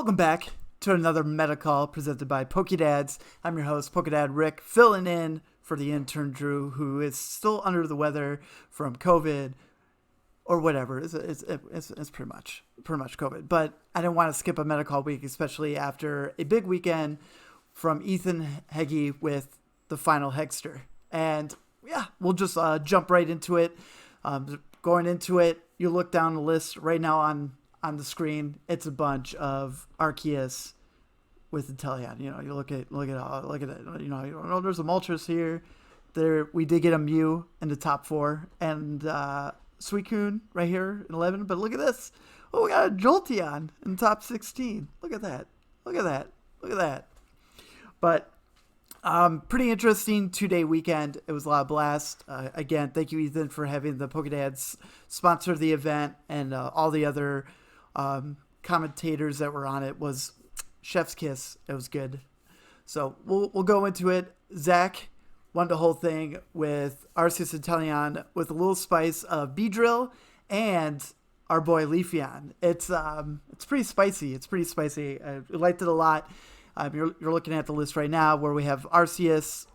Welcome back to another MetaCall presented by PokeDads. I'm your host, Pokedad Rick, filling in for the intern Drew, who is still under the weather from COVID or whatever. It's pretty much COVID. But I didn't want to skip a MetaCall week, especially after a big weekend from Ethan Heggie with the final Hegster. And yeah, we'll just jump right into it. Going into it, you look down the list right now on the screen. It's a bunch of Arceus with Inteleon. You know, you look at it. You know, there's a Moltres here. There, we did get a Mew in the top 4, and Suicune right here in 11. But look at this. Oh, we got a Jolteon in the top 16. Look at that. But pretty interesting 2-day weekend. It was a lot of blast. Again, thank you, Ethan, for having the PokeDads sponsor the event, and all the other commentators that were on it. Was chef's kiss. It was good. So we'll go into it. Zach won the whole thing with Arceus Inteleon with a little spice of Beedrill and our boy Leafeon. It's pretty spicy. I liked it a lot. You're looking at the list right now where we have Arceus,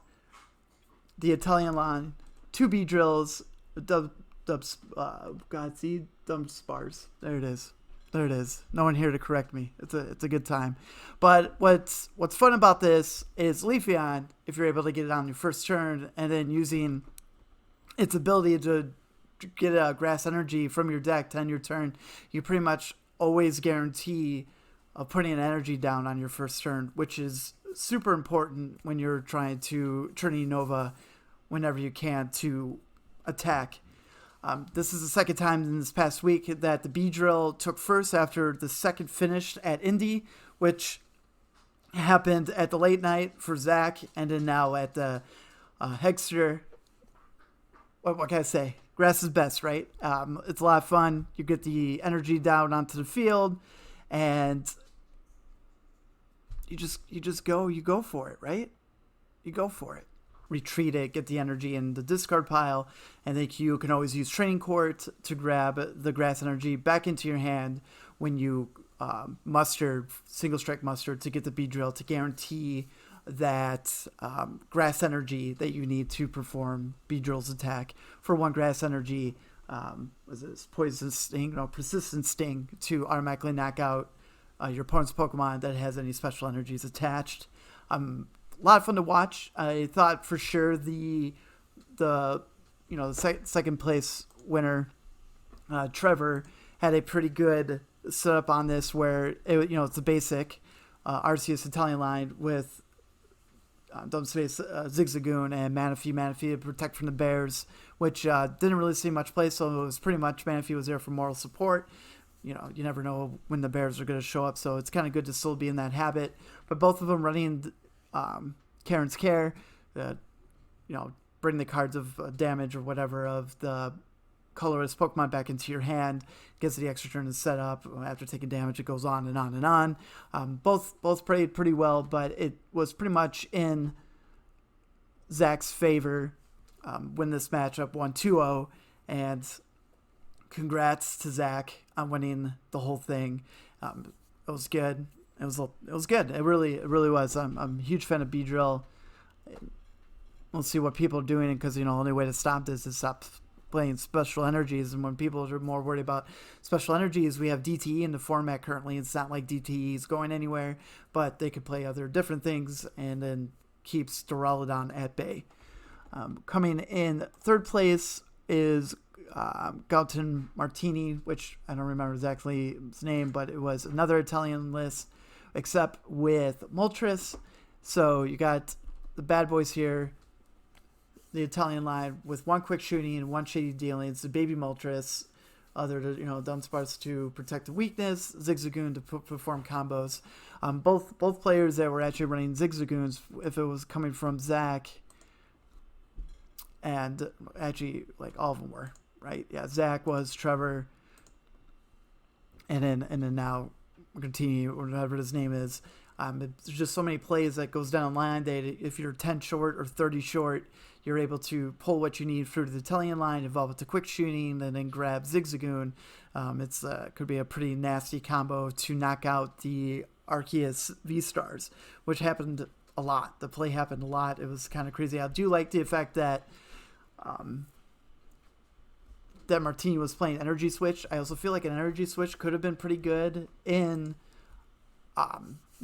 the Inteleon line, 2 Beedrills, Dumbspars. There it is. No one here to correct me. It's a good time. But what's fun about this is Leafeon, if you're able to get it on your first turn, and then using its ability to get a grass energy from your deck to end your turn, you pretty much always guarantee putting an energy down on your first turn, which is super important when you're trying to turn Unova whenever you can to attack. This is the second time in this past week that the Beedrill took first after the second finished at Indy, which happened at the late night for Zach, and then now at the Hegster. What can I say? Grass is best, right? It's a lot of fun. You get the energy down onto the field, and you go for it, right? You go for it. Retreat it, get the energy in the discard pile, and then you can always use Training Court to grab the grass energy back into your hand when you single strike muster to get the Beedrill to guarantee that grass energy that you need to perform Beedrill's attack for 1 grass energy. Was this Poison Sting? No, Persistent Sting to automatically knock out your opponent's Pokemon that has any special energies attached. A lot of fun to watch. I thought for sure the second place winner, Trevor, had a pretty good setup on this where it's a basic Arceus Inteleon line with Zigzagoon and Manaphy to protect from the bears, which didn't really see much play, so it was pretty much Manaphy was there for moral support. You know, you never know when the bears are going to show up, so it's kind of good to still be in that habit. But both of them running Karen's Care, bring the cards of damage or whatever of the colorless Pokemon back into your hand, gets the extra turn to set up. After taking damage, it goes on and on and on. Both played pretty well, but it was pretty much in Zach's favor when this matchup won 2-0, and congrats to Zach on winning the whole thing. It was good. It was good. It really was. I'm a huge fan of Beedrill. We'll see what people are doing, because the only way to stop this is stop playing special energies. And when people are more worried about special energies, we have DTE in the format currently. It's not like DTE is going anywhere, but they could play other different things and then keep Duraludon at bay. Coming in third place is Galton Martini, which I don't remember exactly his name, but it was another Italian list, except with Moltres. So you got the bad boys here, the Italian line with 1 quick shooting and 1 shady dealing. It's the baby Moltres, other Dunsparce to protect the weakness, Zigzagoon to perform combos. Both players that were actually running Zigzagoons, if it was coming from Zach, and actually like all of them were, right? Yeah, Zach was, Trevor, and then now continue, or whatever his name is. There's just so many plays that goes down the line that if you're 10 short or 30 short, you're able to pull what you need through the Italian line, evolve it to quick shooting, and then grab Zigzagoon. It's could be a pretty nasty combo to knock out the Arceus V-Stars, which happened a lot. The play happened a lot. It was kind of crazy. I do like the effect that that Martini was playing Energy Switch. I also feel like an Energy Switch could have been pretty good in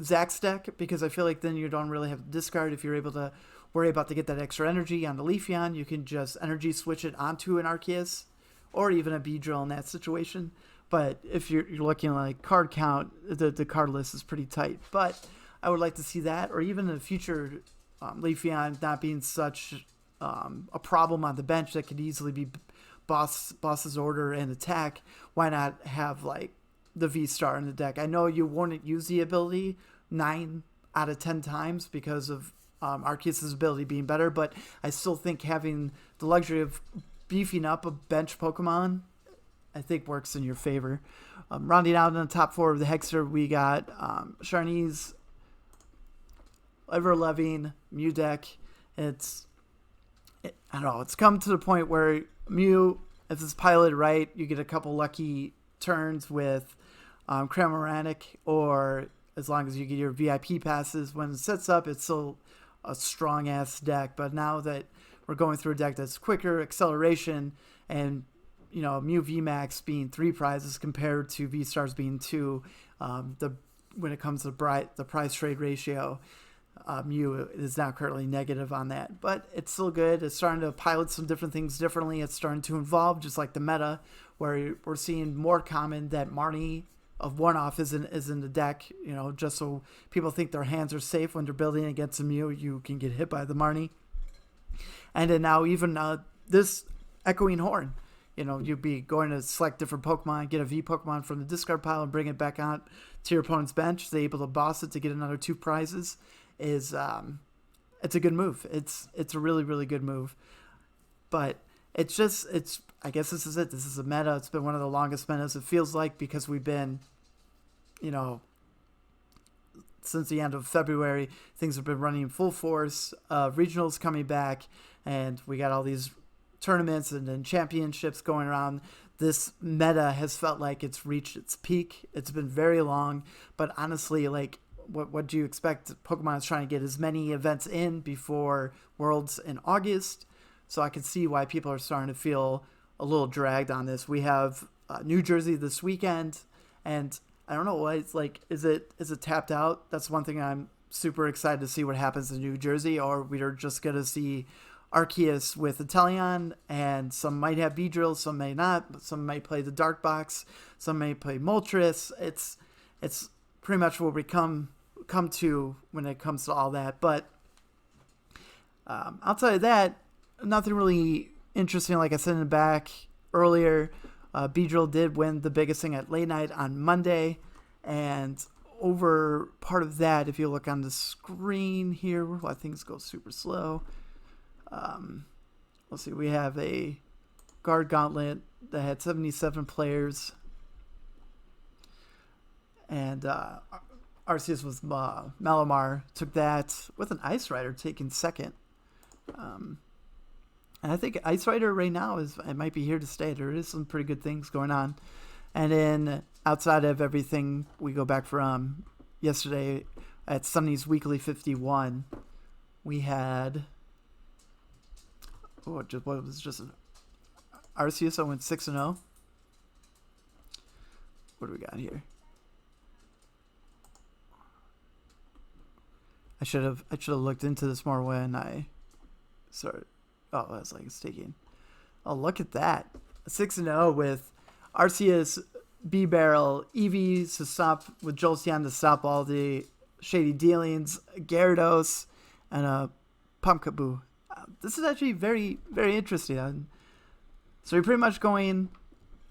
Zach's deck, because I feel like then you don't really have to discard. If you're able to worry about to get that extra energy on the Leafeon, you can just Energy Switch it onto an Arceus or even a Beedrill in that situation. But if you're looking like card count, the card list is pretty tight. But I would like to see that, or even in the future, Leafeon not being such a problem on the bench that could easily be boss's order and attack. Why not have like the V-Star in the deck? I know you wouldn't use the ability 9 out of 10 times because of Arceus' ability being better, but I still think having the luxury of beefing up a bench Pokemon, I think, works in your favor. Rounding out in the top 4 of the Hegster, we got Sharnies, Ever-Loving, Mew deck. I don't know, it's come to the point where Mew, if it's piloted right, you get a couple lucky turns with Cramoranic, or as long as you get your VIP passes. When it sets up, it's still a strong-ass deck, but now that we're going through a deck that's quicker, acceleration, and Mew VMAX being 3 prizes compared to V-Stars being 2, when it comes to the prize trade ratio, Mew is now currently negative on that, but it's still good. It's starting to pilot some different things differently. It's starting to evolve, just like the meta, where we're seeing more common that Marnie of one-off is in the deck, just so people think their hands are safe when they're building against a Mew. You can get hit by the Marnie. And then now even this Echoing Horn, you'd be going to select different Pokemon, get a V Pokemon from the discard pile and bring it back out to your opponent's bench. They're able to boss it to get another 2 prizes. It's a good move. It's a really, really good move. But I guess this is it. This is a meta. It's been one of the longest metas, it feels like, because we've been, since the end of February, things have been running full force. Regionals coming back, and we got all these tournaments and then championships going around. This meta has felt like it's reached its peak. It's been very long, but honestly, like, what do you expect? Pokemon is trying to get as many events in before Worlds in August, so I can see why people are starting to feel a little dragged on this. We have New Jersey this weekend, and I don't know what it's like. Is it tapped out? That's one thing I'm super excited to see what happens in New Jersey, or we're just going to see Arceus with Inteleon, and some might have Beedrill, some may not. Some might play the Dark Box, some may play Moltres. It's pretty much what we come to when it comes to all that. But outside of that, nothing really interesting. Like I said in the back earlier, Beedrill did win the biggest thing at late night on Monday, and over part of that, if you look on the screen here, why things go super slow. Let's see, we have a guard gauntlet that had 77 players, and Arceus with Malamar took that, with an Ice Rider taking second. And I think Ice Rider right now it might be here to stay. There is some pretty good things going on. And then outside of everything, we go back from yesterday at Sunny's Weekly 51. We had Arceus went 6-0. What do we got here? I should have looked into this more when I started. Oh, that's like it's taking. Oh, look at that. 6-0 with Arceus, B-Barrel, Eevee to stop, with Jolteon to stop all the shady dealings, Gyarados, and a Pumpkaboo. This is actually very, very interesting. So you're pretty much going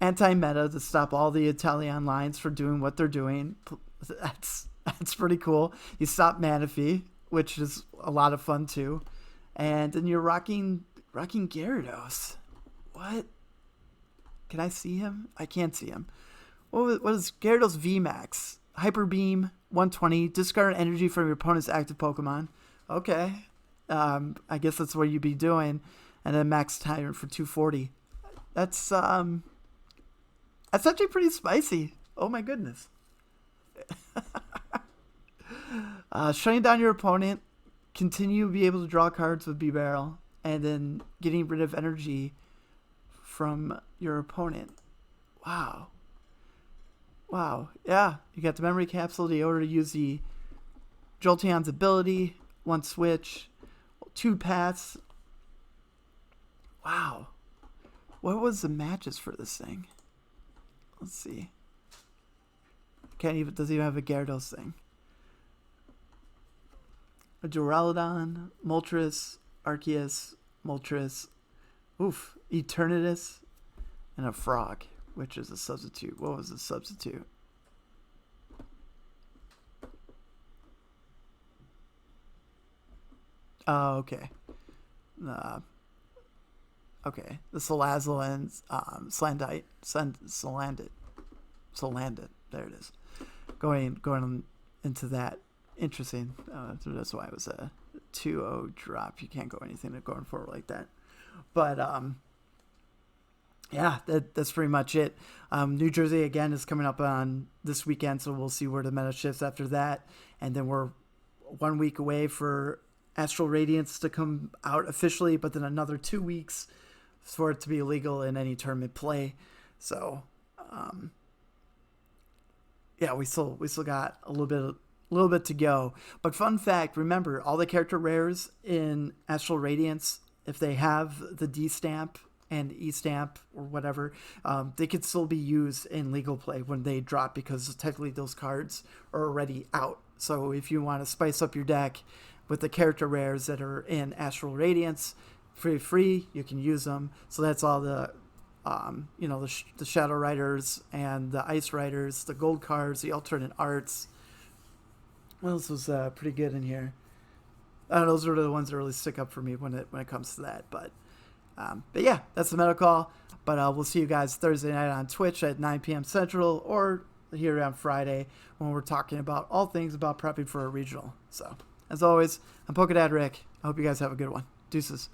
anti-meta to stop all the Inteleon lines for doing what they're doing. That's pretty cool. You stop Manaphy, which is a lot of fun too. And then you're rocking Gyarados. What? Can I see him? I can't see him. What is Gyarados VMAX? Hyper Beam, 120. Discard energy from your opponent's active Pokemon. Okay. I guess that's what you'd be doing. And then Max Tyrant for 240. That's actually pretty spicy. Oh my goodness. Shutting down your opponent, continue to be able to draw cards with B Barrel, and then getting rid of energy from your opponent. Wow. Wow. Yeah, you got the memory capsule in order to use the Jolteon's ability, one switch, two paths. Wow. What was the matches for this thing? Let's see. Doesn't even have a Gyarados thing. A Duraludon, Moltres, Arceus, Moltres, Eternatus, and a Frog, which is a substitute. What was the substitute? Oh, okay. Okay. The Salazzle and Salandit. There it is. Going into that. Interesting. So that's why it was a 2-0 drop. You can't go anything going forward like that. But yeah, that's pretty much it. New Jersey again is coming up on this weekend, so we'll see where the meta shifts after that. And then we're 1 week away for Astral Radiance to come out officially, but then another 2 weeks for it to be illegal in any tournament play. So yeah, we still got a little bit to go. But fun fact, remember, all the character rares in Astral Radiance, if they have the D stamp and E stamp or whatever, they could still be used in legal play when they drop, because technically those cards are already out. So if you want to spice up your deck with the character rares that are in Astral Radiance, free, you can use them. So that's all the the Shadow Riders and the Ice Riders, the gold cards, the alternate arts. What else was pretty good in here? Those are the ones that really stick up for me when it comes to that. But yeah, that's the MetaCall. But we'll see you guys Thursday night on Twitch at 9 p.m. Central, or here on Friday when we're talking about all things about prepping for a regional. So, as always, I'm Pokedad Rick. I hope you guys have a good one. Deuces.